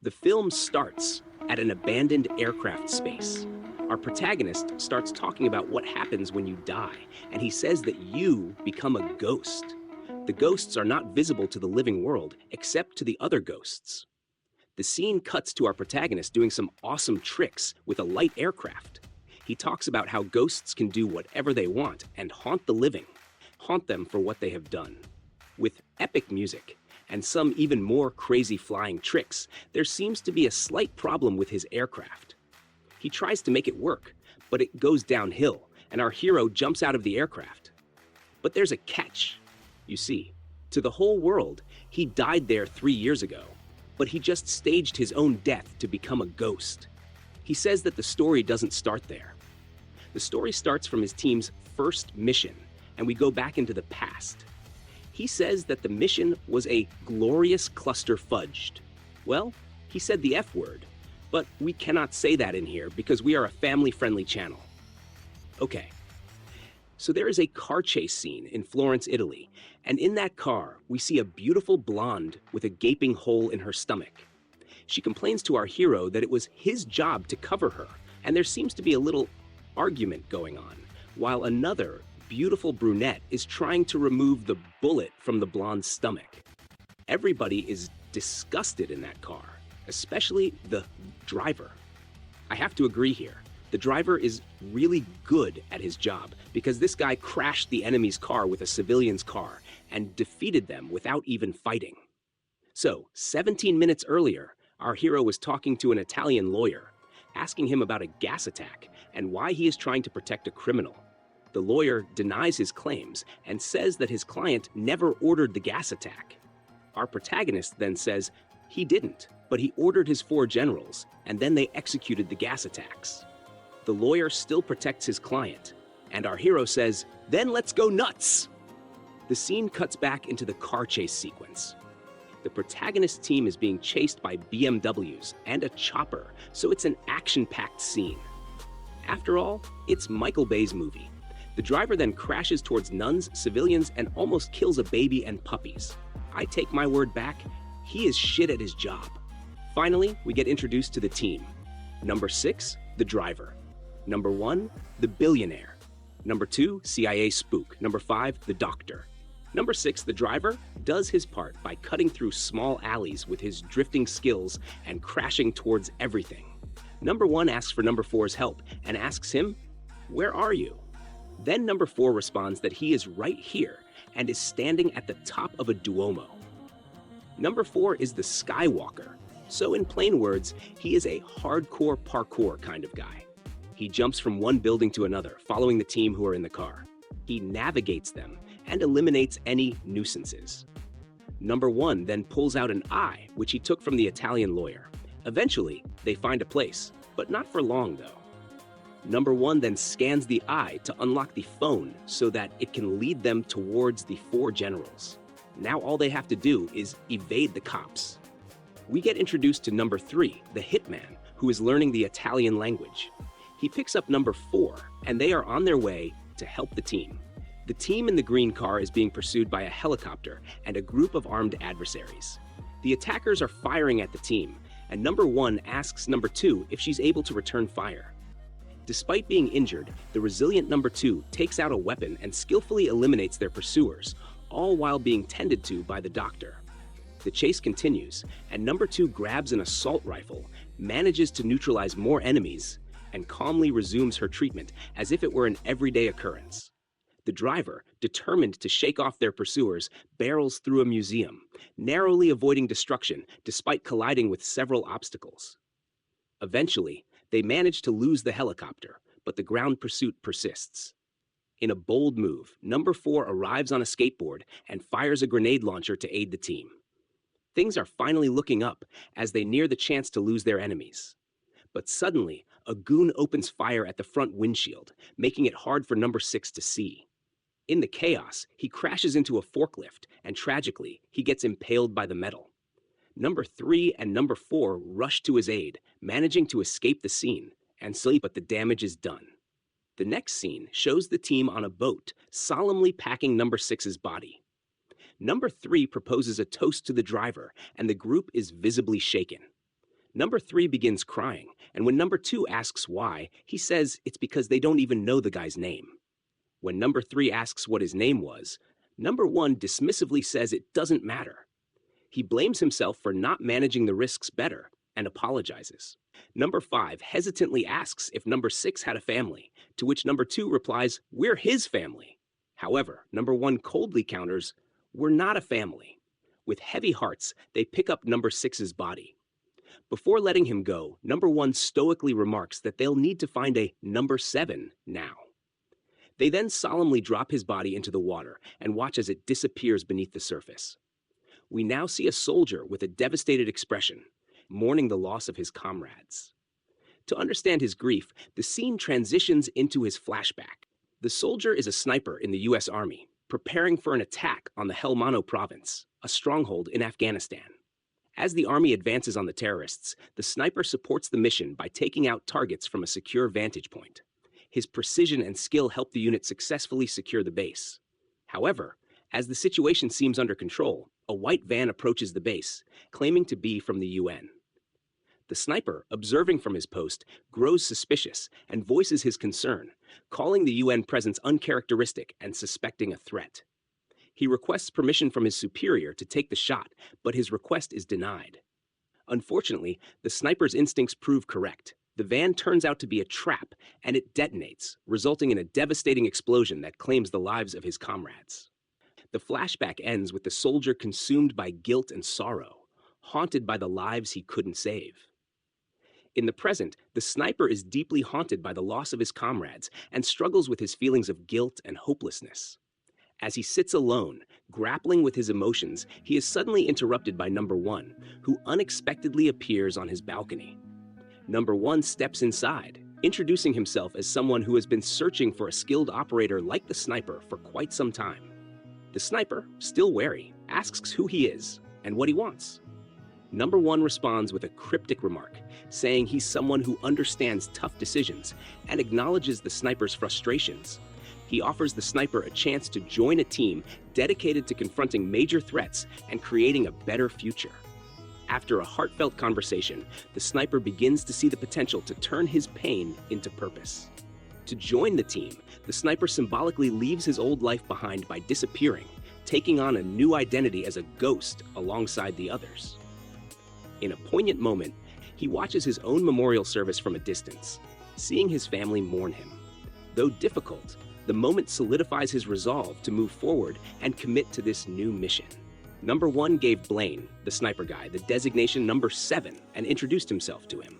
The film starts at an abandoned aircraft space. Our protagonist starts talking about what happens when you die, and he says that you become a ghost. The ghosts are not visible to the living world, except to the other ghosts. The scene cuts to our protagonist doing some awesome tricks with a light aircraft. He talks about how ghosts can do whatever they want and haunt the living, haunt them for what they have done. With epic music and some even more crazy flying tricks, there seems to be a slight problem with his aircraft. He tries to make it work, but it goes downhill, and our hero jumps out of the aircraft. But there's a catch. You see, to the whole world, he died there 3 years ago, but he just staged his own death to become a ghost. He says that the story doesn't start there. The story starts from his team's first mission, and we go back into the past. He says that the mission was a glorious cluster fudged. Well, he said the F word, but we cannot say that in here because we are a family-friendly channel. Okay, so there is a car chase scene in Florence, Italy, and in that car, we see a beautiful blonde with a gaping hole in her stomach. She complains to our hero that it was his job to cover her, and there seems to be a little argument going on, while another beautiful brunette is trying to remove the bullet from the blonde's stomach. Everybody is disgusted in that car, especially the driver. I have to agree here. The driver is really good at his job because this guy crashed the enemy's car with a civilian's car and defeated them without even fighting. So, 17 minutes earlier, our hero was talking to an Italian lawyer, asking him about a gas attack and why he is trying to protect a criminal. The lawyer denies his claims and says that his client never ordered the gas attack. Our protagonist then says he didn't, but he ordered his 4 generals, and then they executed the gas attacks. The lawyer still protects his client, and our hero says, "Then let's go nuts!" The scene cuts back into the car chase sequence. The protagonist team is being chased by BMWs and a chopper, so it's an action-packed scene. After all, it's Michael Bay's movie. The driver then crashes towards nuns, civilians, and almost kills a baby and puppies. I take my word back, he is shit at his job. Finally, we get introduced to the team. Number 6, the driver. Number 1, the billionaire. Number 2, CIA spook. Number 5, the doctor. Number 6, the driver, does his part by cutting through small alleys with his drifting skills and crashing towards everything. Number 1 asks for number 4's help and asks him, "Where are you?" Then number 4 responds that he is right here and is standing at the top of a Duomo. Number 4 is the Skywalker. So in plain words, he is a hardcore parkour kind of guy. He jumps from one building to another, following the team who are in the car. He navigates them and eliminates any nuisances. Number 1 then pulls out an eye, which he took from the Italian lawyer. Eventually, they find a place, but not for long though. Number 1 then scans the eye to unlock the phone so that it can lead them towards the 4 generals. Now all they have to do is evade the cops. We get introduced to number 3, the hitman, who is learning the Italian language. He picks up number 4, and they are on their way to help the team. The team in the green car is being pursued by a helicopter and a group of armed adversaries. The attackers are firing at the team, and number 1 asks number 2 if she's able to return fire. Despite being injured, the resilient number 2 takes out a weapon and skillfully eliminates their pursuers, all while being tended to by the doctor. The chase continues, and number 2 grabs an assault rifle, manages to neutralize more enemies, and calmly resumes her treatment as if it were an everyday occurrence. The driver, determined to shake off their pursuers, barrels through a museum, narrowly avoiding destruction despite colliding with several obstacles. Eventually, they manage to lose the helicopter, but the ground pursuit persists. In a bold move, number 4 arrives on a skateboard and fires a grenade launcher to aid the team. Things are finally looking up as they near the chance to lose their enemies. But suddenly, a goon opens fire at the front windshield, making it hard for number 6 to see. In the chaos, he crashes into a forklift, and tragically, he gets impaled by the metal. Number 3 and number 4 rush to his aid, managing to escape the scene, and sleep, but the damage is done. The next scene shows the team on a boat, solemnly packing number 6's body. Number 3 proposes a toast to the driver, and the group is visibly shaken. Number 3 begins crying, and when number 2 asks why, he says it's because they don't even know the guy's name. When number 3 asks what his name was, number 1 dismissively says it doesn't matter. He blames himself for not managing the risks better and apologizes. Number 5 hesitantly asks if number 6 had a family, to which number 2 replies, "We're his family." However, number 1 coldly counters, "We're not a family." With heavy hearts, they pick up number 6's body. Before letting him go, number 1 stoically remarks that they'll need to find a number 7 now. They then solemnly drop his body into the water and watch as it disappears beneath the surface. We now see a soldier with a devastated expression, mourning the loss of his comrades. To understand his grief, the scene transitions into his flashback. The soldier is a sniper in the US Army, preparing for an attack on the Helmand province, a stronghold in Afghanistan. As the army advances on the terrorists, the sniper supports the mission by taking out targets from a secure vantage point. His precision and skill help the unit successfully secure the base. However, as the situation seems under control, a white van approaches the base, claiming to be from the UN. The sniper, observing from his post, grows suspicious and voices his concern, calling the UN presence uncharacteristic and suspecting a threat. He requests permission from his superior to take the shot, but his request is denied. Unfortunately, the sniper's instincts prove correct. The van turns out to be a trap, and it detonates, resulting in a devastating explosion that claims the lives of his comrades. The flashback ends with the soldier consumed by guilt and sorrow, haunted by the lives he couldn't save. In the present, the sniper is deeply haunted by the loss of his comrades and struggles with his feelings of guilt and hopelessness. As he sits alone, grappling with his emotions, he is suddenly interrupted by number 1, who unexpectedly appears on his balcony. Number 1 steps inside, introducing himself as someone who has been searching for a skilled operator like the sniper for quite some time. The sniper, still wary, asks who he is and what he wants. Number 1 responds with a cryptic remark, saying he's someone who understands tough decisions and acknowledges the sniper's frustrations. He offers the sniper a chance to join a team dedicated to confronting major threats and creating a better future. After a heartfelt conversation, the sniper begins to see the potential to turn his pain into purpose. To join the team, the sniper symbolically leaves his old life behind by disappearing, taking on a new identity as a ghost alongside the others. In a poignant moment, he watches his own memorial service from a distance, seeing his family mourn him. Though difficult, the moment solidifies his resolve to move forward and commit to this new mission. Number 1 gave Blaine, the sniper guy, the designation number 7 and introduced himself to him.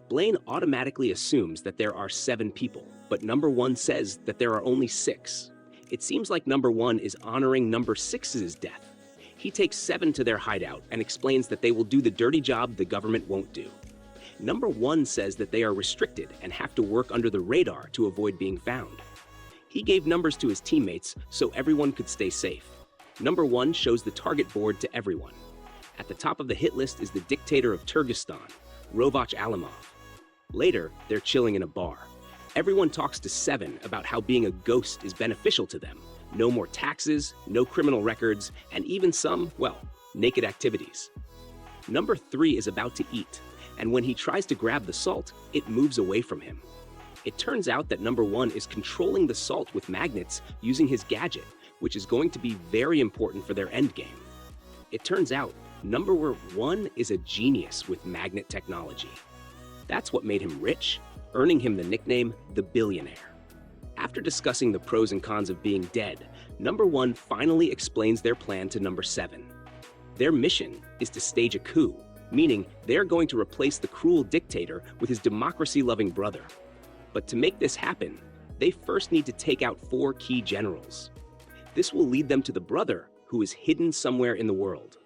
Blaine automatically assumes that there are 7 people, but number 1 says that there are only 6. It seems like number 1 is honoring number 6's death. He takes 7 to their hideout and explains that they will do the dirty job the government won't do. Number 1 says that they are restricted and have to work under the radar to avoid being found. He gave numbers to his teammates so everyone could stay safe. Number 1 shows the target board to everyone. At the top of the hit list is the dictator of Turkestan, Rovach Alimov. Later, they're chilling in a bar. Everyone talks to 7 about how being a ghost is beneficial to them. No more taxes, no criminal records, and even some, well, naked activities. Number 3 is about to eat, and when he tries to grab the salt, it moves away from him. It turns out that number 1 is controlling the salt with magnets using his gadget, which is going to be very important for their endgame. It turns out number 1 is a genius with magnet technology. That's what made him rich, earning him the nickname the Billionaire. After discussing the pros and cons of being dead, number 1 finally explains their plan to number 7. Their mission is to stage a coup, meaning they're going to replace the cruel dictator with his democracy-loving brother. But to make this happen, they first need to take out 4 key generals. This will lead them to the brother, who is hidden somewhere in the world.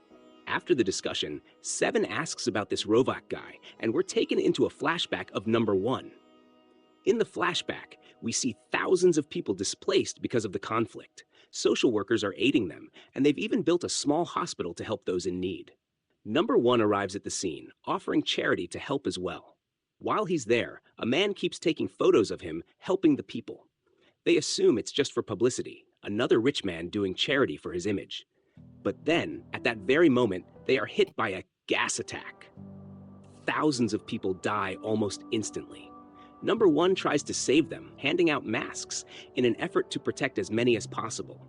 After the discussion, 7 asks about this Rovach guy, and we're taken into a flashback of number 1. In the flashback, we see thousands of people displaced because of the conflict. Social workers are aiding them, and they've even built a small hospital to help those in need. Number 1 arrives at the scene, offering charity to help as well. While he's there, a man keeps taking photos of him helping the people. They assume it's just for publicity, another rich man doing charity for his image. But then, at that very moment, they are hit by a gas attack. thousands of people die almost instantly. Number one tries to save them, handing out masks in an effort to protect as many as possible.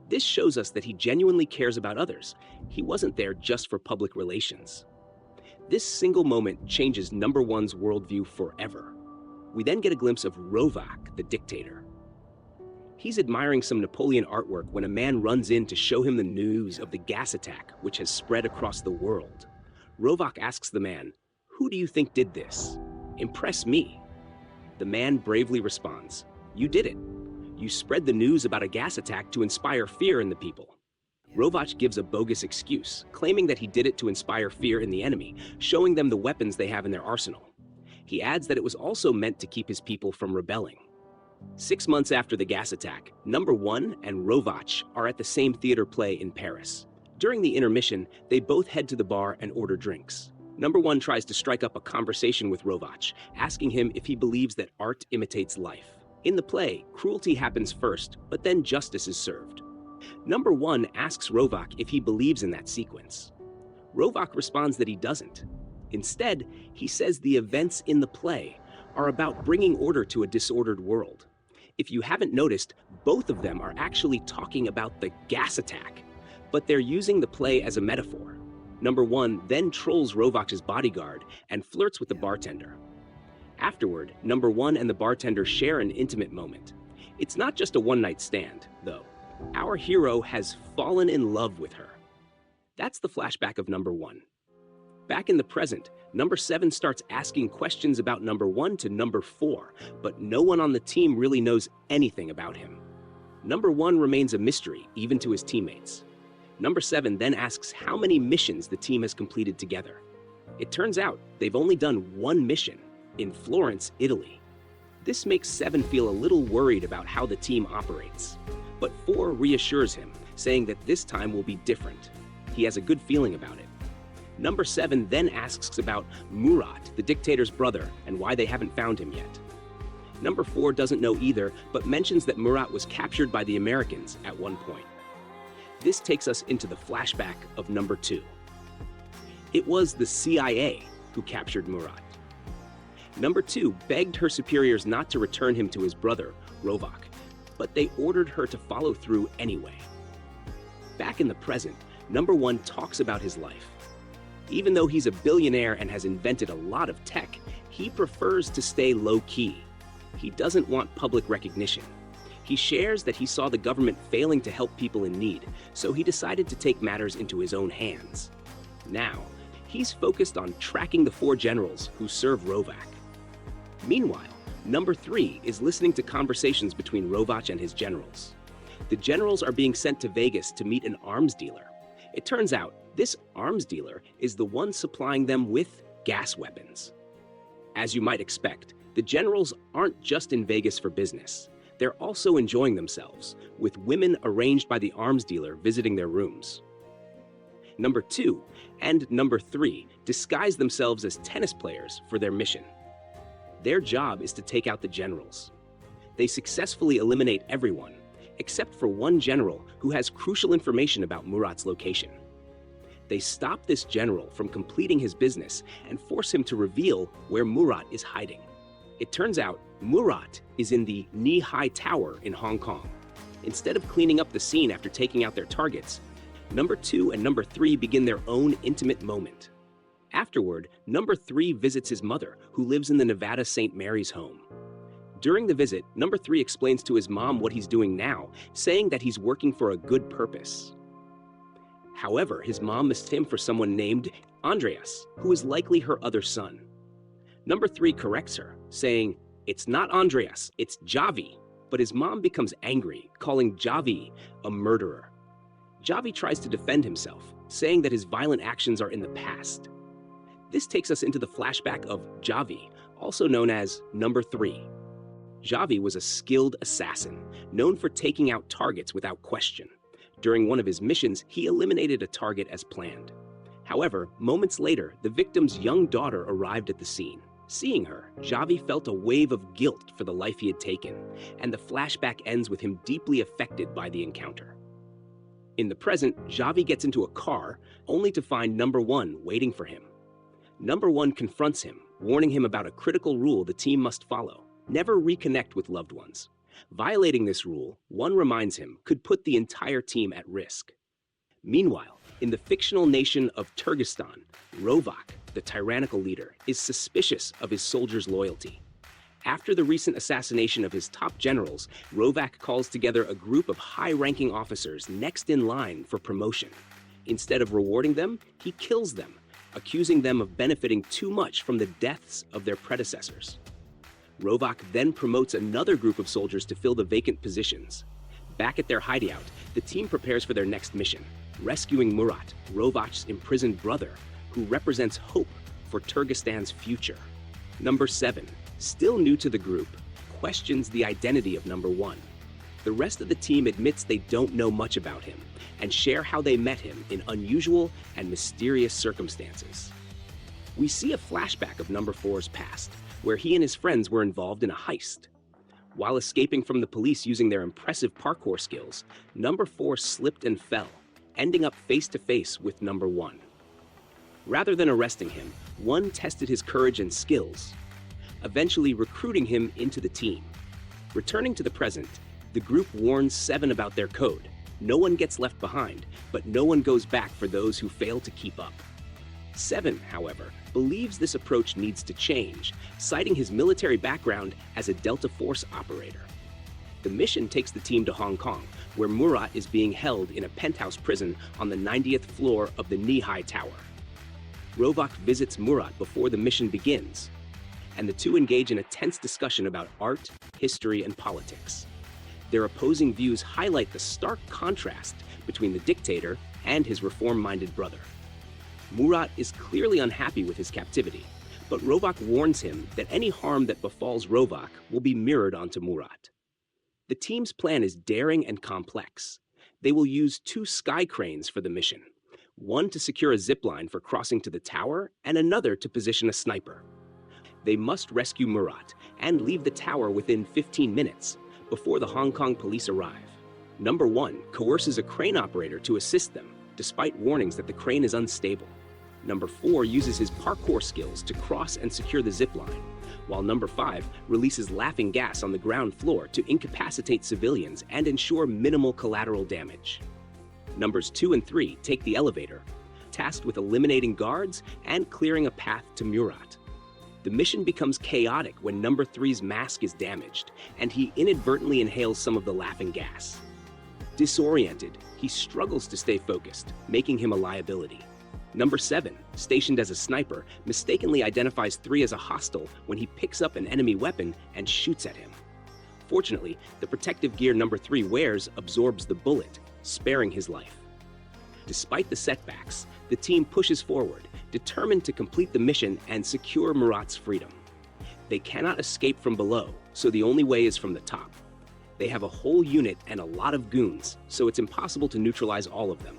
This shows us that he genuinely cares about others. He wasn't there just for public relations. This single moment changes Number One's worldview forever. We then get a glimpse of Rovak, the dictator. He's admiring some Napoleon artwork when a man runs in to show him the news of the gas attack, which has spread across the world. Rovak asks the man, "Who do you think did this? Impress me." The man bravely responds, "You did it. You spread the news about a gas attack to inspire fear in the people." Rovak gives a bogus excuse, claiming that he did it to inspire fear in the enemy, showing them the weapons they have in their arsenal. He adds that it was also meant to keep his people from rebelling. 6 months after the gas attack, Number One and Rovak are at the same theater play in Paris. During the intermission, they both head to the bar and order drinks. Number One tries to strike up a conversation with Rovak, asking him if he believes that art imitates life. In the play, cruelty happens first, but then justice is served. Number One asks Rovak if he believes in that sequence. Rovak responds that he doesn't. Instead, he says the events in the play are about bringing order to a disordered world. If you haven't noticed, both of them are actually talking about the gas attack, but they're using the play as a metaphor. Number One then trolls Rovak's bodyguard and flirts with the bartender. Afterward, Number One and the bartender share an intimate moment. It's not just a one-night stand, though. Our hero has fallen in love with her. That's the flashback of Number One. Back in the present, Number Seven starts asking questions about Number One to Number Four, but no one on the team really knows anything about him. Number One remains a mystery, even to his teammates. Number Seven then asks how many missions the team has completed together. It turns out they've only done one mission, in Florence, Italy. This makes Seven feel a little worried about how the team operates. But Four reassures him, saying that this time will be different. He has a good feeling about it. Number Seven then asks about Murat, the dictator's brother, and why they haven't found him yet. Number Four doesn't know either, but mentions that Murat was captured by the Americans at one point. This takes us into the flashback of Number Two. It was the CIA who captured Murat. Number Two begged her superiors not to return him to his brother, Rovak, but they ordered her to follow through anyway. Back in the present, Number One talks about his life. Even though he's a billionaire and has invented a lot of tech, he prefers to stay low-key. He doesn't want public recognition. He shares that he saw the government failing to help people in need, so he decided to take matters into his own hands. Now, he's focused on tracking the 4 generals who serve Rovak. Meanwhile, Number Three is listening to conversations between Rovak and his generals. The generals are being sent to Vegas to meet an arms dealer. It turns out this arms dealer is the one supplying them with gas weapons. As you might expect, the generals aren't just in Vegas for business. They're also enjoying themselves, with women arranged by the arms dealer visiting their rooms. Number Two and Number Three disguise themselves as tennis players for their mission. Their job is to take out the generals. They successfully eliminate everyone, except for one general who has crucial information about Murat's location. They stop this general from completing his business and force him to reveal where Murat is hiding. It turns out Murat is in the knee-high tower in Hong Kong. Instead of cleaning up the scene after taking out their targets, Number Two and Number Three begin their own intimate moment. Afterward, Number Three visits his mother, who lives in the Nevada St. Mary's home. During the visit, Number Three explains to his mom what he's doing now, saying that he's working for a good purpose. However, his mom mistook him for someone named Andreas, who is likely her other son. Number Three corrects her, saying, "It's not Andreas, it's Javi." But his mom becomes angry, calling Javi a murderer. Javi tries to defend himself, saying that his violent actions are in the past. This takes us into the flashback of Javi, also known as Number Three. Javi was a skilled assassin, known for taking out targets without question. During one of his missions, he eliminated a target as planned. However, moments later, the victim's young daughter arrived at the scene. Seeing her, Javi felt a wave of guilt for the life he had taken, and the flashback ends with him deeply affected by the encounter. In the present, Javi gets into a car, only to find Number One waiting for him. Number 1 confronts him, warning him about a critical rule the team must follow: never reconnect with loved ones. Violating this rule, 1 reminds him, could put the entire team at risk. Meanwhile, in the fictional nation of Turkestan, Rovak, the tyrannical leader, is suspicious of his soldiers' loyalty. After the recent assassination of his top generals, Rovak calls together a group of high-ranking officers next in line for promotion. Instead of rewarding them, he kills them, accusing them of benefiting too much from the deaths of their predecessors. Rovak then promotes another group of soldiers to fill the vacant positions. Back at their hideout, the team prepares for their next mission: rescuing Murat, Rovak's imprisoned brother, who represents hope for Turkestan's future. Number 7, still new to the group, questions the identity of Number 1. The rest of the team admits they don't know much about him and share how they met him in unusual and mysterious circumstances. We see a flashback of Number 4's past, where he and his friends were involved in a heist. While escaping from the police using their impressive parkour skills, Number 4 slipped and fell, ending up face-to-face with Number 1. Rather than arresting him, 1 tested his courage and skills, eventually recruiting him into the team. Returning to the present, the group warns 7 about their code. No one gets left behind, but no one goes back for those who fail to keep up. 7, however, believes this approach needs to change, citing his military background as a Delta Force operator. The mission takes the team to Hong Kong, where Murat is being held in a penthouse prison on the 90th floor of the Knee-High Tower. Rovak visits Murat before the mission begins, and the two engage in a tense discussion about art, history, and politics. Their opposing views highlight the stark contrast between the dictator and his reform-minded brother. Murat is clearly unhappy with his captivity, but Rovak warns him that any harm that befalls Rovak will be mirrored onto Murat. The team's plan is daring and complex. They will use 2 sky cranes for the mission, one to secure a zipline for crossing to the tower and another to position a sniper. They must rescue Murat and leave the tower within 15 minutes before the Hong Kong police arrive. Number 1 coerces a crane operator to assist them, despite warnings that the crane is unstable. Number 4 uses his parkour skills to cross and secure the zipline, while Number 5 releases laughing gas on the ground floor to incapacitate civilians and ensure minimal collateral damage. Numbers 2 and 3 take the elevator, tasked with eliminating guards and clearing a path to Murat. The mission becomes chaotic when Number 3's mask is damaged, and he inadvertently inhales some of the laughing gas. Disoriented, he struggles to stay focused, making him a liability. Number 7, stationed as a sniper, mistakenly identifies 3 as a hostile when he picks up an enemy weapon and shoots at him. Fortunately, the protective gear Number 3 wears absorbs the bullet, sparing his life. Despite the setbacks, the team pushes forward, determined to complete the mission and secure Murat's freedom. They cannot escape from below, so the only way is from the top. They have a whole unit and a lot of goons, so it's impossible to neutralize all of them.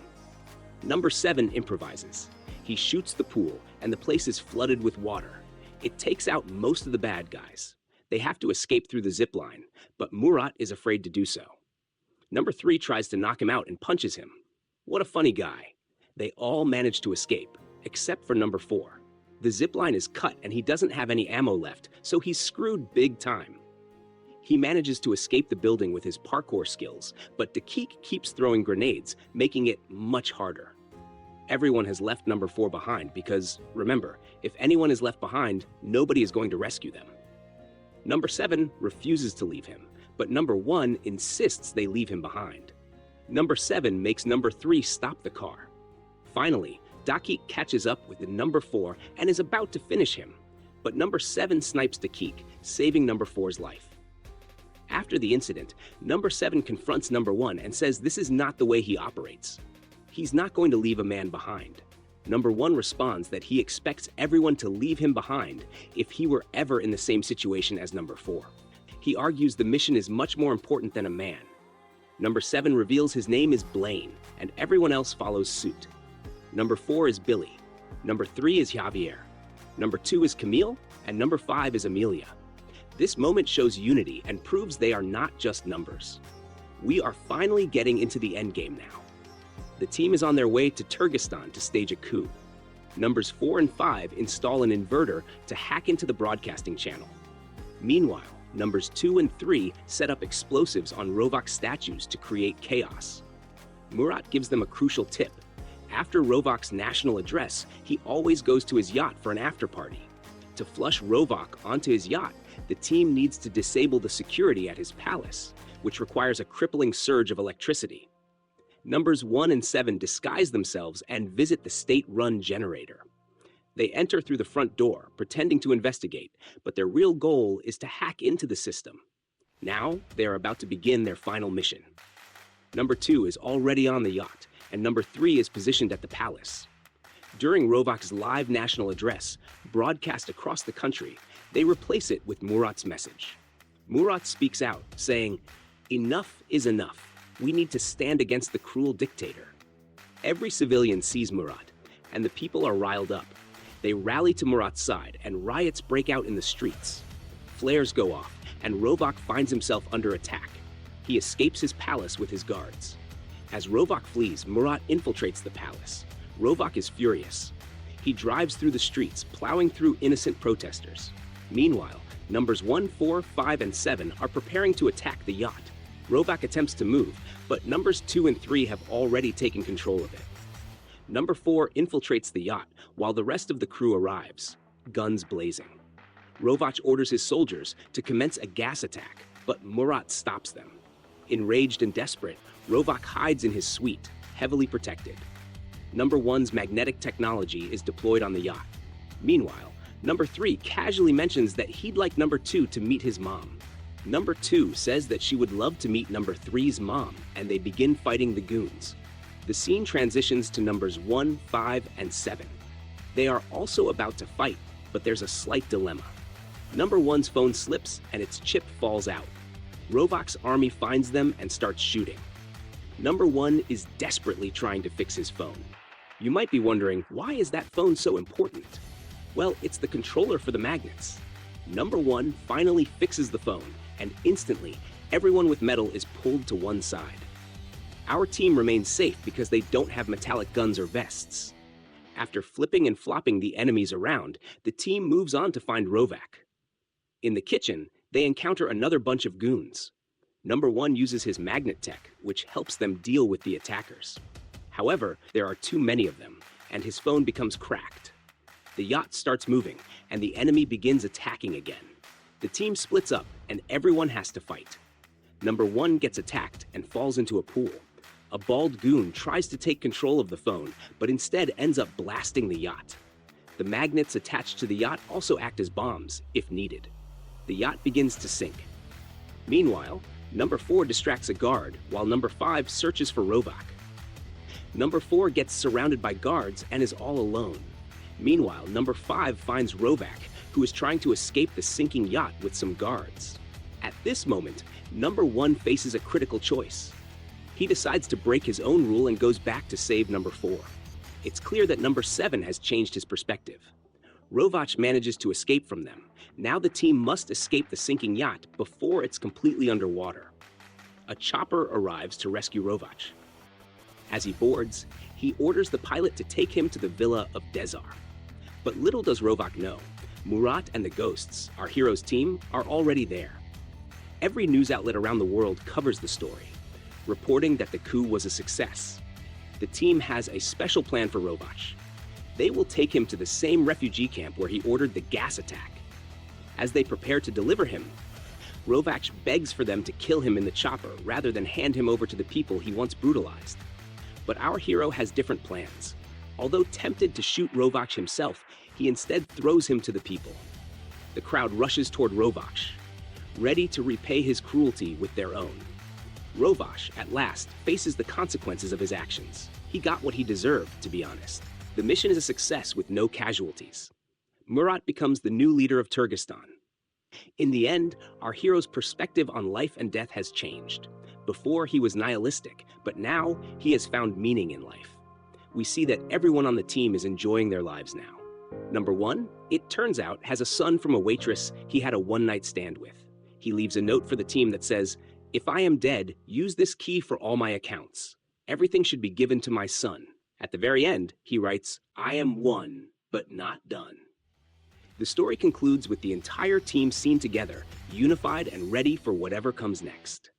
Number 7 improvises. He shoots the pool, and the place is flooded with water. It takes out most of the bad guys. They have to escape through the zipline, but Murat is afraid to do so. Number 3 tries to knock him out and punches him. What a funny guy. They all manage to escape, except for Number 4. The zipline is cut and he doesn't have any ammo left, so he's screwed big time. He manages to escape the building with his parkour skills, but Dakik keeps throwing grenades, making it much harder. Everyone has left Number 4 behind because, remember, if anyone is left behind, nobody is going to rescue them. Number 7 refuses to leave him, but Number 1 insists they leave him behind. Number 7 makes Number 3 stop the car. Finally, Dakik catches up with the Number 4 and is about to finish him, but Number 7 snipes Dakik, saving Number 4's life. After the incident, Number 7 confronts Number 1 and says this is not the way he operates. He's not going to leave a man behind. Number 1 responds that he expects everyone to leave him behind if he were ever in the same situation as Number 4. He argues the mission is much more important than a man. Number 7 reveals his name is Blaine, and everyone else follows suit. Number 4 is Billy. Number 3 is Javier. Number 2 is Camille, and Number 5 is Amelia. This moment shows unity and proves they are not just numbers. We are finally getting into the endgame now. The team is on their way to Turkestan to stage a coup. Numbers 4 and 5 install an inverter to hack into the broadcasting channel. Meanwhile, numbers 2 and 3 set up explosives on Rovak's statues to create chaos. Murat gives them a crucial tip. After Rovak's national address, he always goes to his yacht for an after-party. To flush Rovak onto his yacht, the team needs to disable the security at his palace, which requires a crippling surge of electricity. Numbers 1 and 7 disguise themselves and visit the state-run generator. They enter through the front door, pretending to investigate, but their real goal is to hack into the system. Now, they are about to begin their final mission. Number 2 is already on the yacht, and number 3 is positioned at the palace. During Rovak's live national address, broadcast across the country, they replace it with Murat's message. Murat speaks out, saying, "Enough is enough. We need to stand against the cruel dictator." Every civilian sees Murat, and the people are riled up. They rally to Murat's side, and riots break out in the streets. Flares go off, and Rovak finds himself under attack. He escapes his palace with his guards. As Rovak flees, Murat infiltrates the palace. Rovak is furious. He drives through the streets, plowing through innocent protesters. Meanwhile, numbers 1, 4, 5, and 7 are preparing to attack the yacht. Rovak attempts to move, but numbers 2 and 3 have already taken control of it. Number 4 infiltrates the yacht, while the rest of the crew arrives, guns blazing. Rovak orders his soldiers to commence a gas attack, but Murat stops them. Enraged and desperate, Rovak hides in his suite, heavily protected. Number 1's magnetic technology is deployed on the yacht. Meanwhile, number 3 casually mentions that he'd like number 2 to meet his mom. Number 2 says that she would love to meet number 3's mom, and they begin fighting the goons. The scene transitions to numbers 1, 5, and 7. They are also about to fight, but there's a slight dilemma. Number 1's phone slips and its chip falls out. Rovak's army finds them and starts shooting. Number 1 is desperately trying to fix his phone. You might be wondering, why is that phone so important? Well, it's the controller for the magnets. Number 1 finally fixes the phone, and instantly, everyone with metal is pulled to one side. Our team remains safe because they don't have metallic guns or vests. After flipping and flopping the enemies around, the team moves on to find Rovak. In the kitchen, they encounter another bunch of goons. Number 1 uses his magnet tech, which helps them deal with the attackers. However, there are too many of them, and his phone becomes cracked. The yacht starts moving, and the enemy begins attacking again. The team splits up, and everyone has to fight. Number 1 gets attacked and falls into a pool. A bald goon tries to take control of the phone, but instead ends up blasting the yacht. The magnets attached to the yacht also act as bombs, if needed. The yacht begins to sink. Meanwhile, number 4 distracts a guard, while number 5 searches for Rovak. Number 4 gets surrounded by guards and is all alone. Meanwhile, number 5 finds Rovak, who is trying to escape the sinking yacht with some guards. At this moment, number 1 faces a critical choice. He decides to break his own rule and goes back to save number 4. It's clear that number 7 has changed his perspective. Rovak manages to escape from them. Now the team must escape the sinking yacht before it's completely underwater. A chopper arrives to rescue Rovak. As he boards, he orders the pilot to take him to the villa of Dezar. But little does Rovak know, Murat and the Ghosts, our hero's team, are already there. Every news outlet around the world covers the story, reporting that the coup was a success. The team has a special plan for Rovak. They will take him to the same refugee camp where he ordered the gas attack. As they prepare to deliver him, Rovak begs for them to kill him in the chopper rather than hand him over to the people he once brutalized. But our hero has different plans. Although tempted to shoot Rovak himself, he instead throws him to the people. The crowd rushes toward Rovak, ready to repay his cruelty with their own. Rovak, at last, faces the consequences of his actions. He got what he deserved, to be honest. The mission is a success with no casualties. Murat becomes the new leader of Turkestan. In the end, our hero's perspective on life and death has changed. Before, he was nihilistic, but now he has found meaning in life. We see that everyone on the team is enjoying their lives now. Number 1, it turns out, has a son from a waitress he had a one-night stand with. He leaves a note for the team that says, "If I am dead, use this key for all my accounts. Everything should be given to my son," At the very end, he writes, "I am one, but not done." The story concludes with the entire team seen together, unified and ready for whatever comes next.